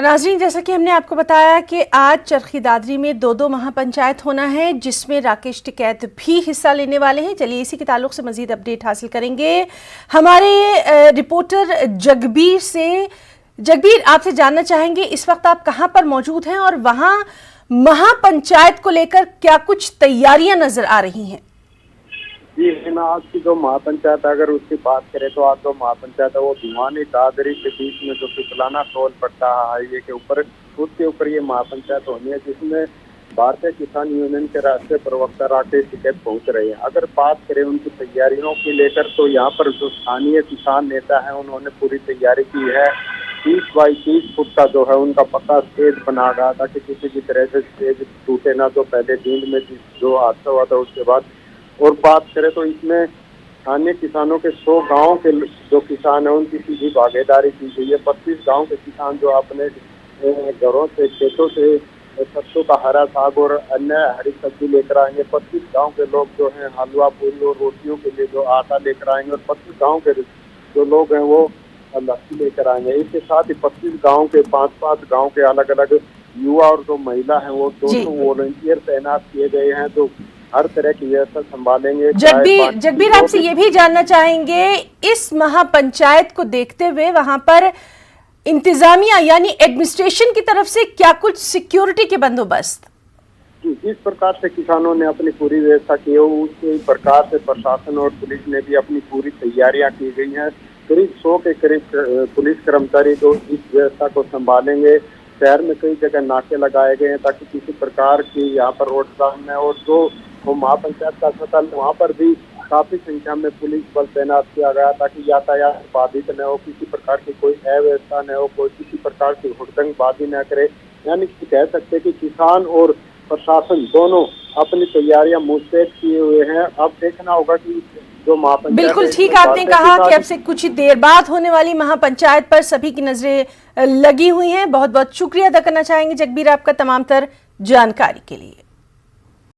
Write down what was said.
नाज़रीन, जैसा कि हमने आपको बताया कि आज चरखी दादरी में दो महापंचायत होना है, जिसमें राकेश टिकैत भी हिस्सा लेने वाले हैं। चलिए इसी के ताल्लुक से मजीद अपडेट हासिल करेंगे हमारे रिपोर्टर जगबीर से। जगबीर, आपसे जानना चाहेंगे इस वक्त आप कहां पर मौजूद हैं और वहां महापंचायत को लेकर क्या कुछ तैयारियां नजर आ रही हैं? जी ना, आज की जो महापंचायत अगर उसकी बात करें तो आज जो महापंचायत है वो भिवानी दादरी के बीच में जो पिपलाना टोल पड़ता है हाईवे के ऊपर, उसके ऊपर ये महापंचायत होनी है, जिसमें भारतीय किसान यूनियन के राष्ट्रीय प्रवक्ता राकेश टिकैत पहुंच रहे हैं। अगर बात करें उनकी तैयारियों की लेकर तो यहाँ पर जो स्थानीय किसान नेता है उन्होंने पूरी तैयारी की है। 30 बाई 30 फुट का जो है उनका पक्का स्टेज बना रहा था कि किसी भी तरह से स्टेज टूटे ना, जो पहले दिन में जो हादसा हुआ था उसके बाद। और बात करें तो इसमें स्थानीय किसानों के 100 गांव के जो किसान हैं उनकी सीधी भागीदारी की गई है। 25 गांव के किसान जो अपने घरों से खेतों से सरसों का हरा साग और अन्य हरी सब्जी लेकर आएंगे। 25 गांव के लोग जो हैं हलवा पूरी और रोटियों के लिए जो आटा लेकर आएंगे और 25 गांव के जो लोग हैं वो लस्सी लेकर आएंगे। इसके साथ ही 25 गांव के 5-5 गांव के अलग अलग युवा और जो महिला हैं वो 200 वॉलंटियर तैनात किए गए हैं जो हर तरह की व्यवस्था संभालेंगे। जगबीर, आपसे ये भी जानना चाहेंगे इस महापंचायत को देखते हुए वहां पर इंतजामिया यानी एडमिनिस्ट्रेशन की तरफ से क्या कुछ सिक्योरिटी के बंदोबस्त? जिस प्रकार से किसानों ने अपनी पूरी व्यवस्था की है उसी प्रकार से प्रशासन और पुलिस ने भी अपनी पूरी तैयारियां की गई हैं। करीब 100 के करीब पुलिस कर्मचारी जो इस व्यवस्था को संभालेंगे। शहर में कई जगह नाके लगाए गए हैं ताकि किसी प्रकार की यहाँ पर रोड जाम है। और जो वो महापंचायत का अस्पताल वहाँ पर भी काफी संख्या में पुलिस बल तैनात किया गया ताकि यातायात बाधित न हो, किसी प्रकार की कोई अव्यवस्था न हो, कोई किसी प्रकार की हुड़दंगबाजी न करे। यानी कि कह सकते हैं कि किसान और प्रशासन दोनों अपनी तैयारियां मुस्तैद किए हुए हैं। अब देखना होगा कि जो महापंचायत, बिल्कुल ठीक आपने कहा कि अब से कुछ ही देर बाद होने वाली महापंचायत पर सभी की नजरें लगी हुई हैं। बहुत बहुत शुक्रिया अदा करना चाहेंगे जगबीर आपका तमाम तर जानकारी के लिए।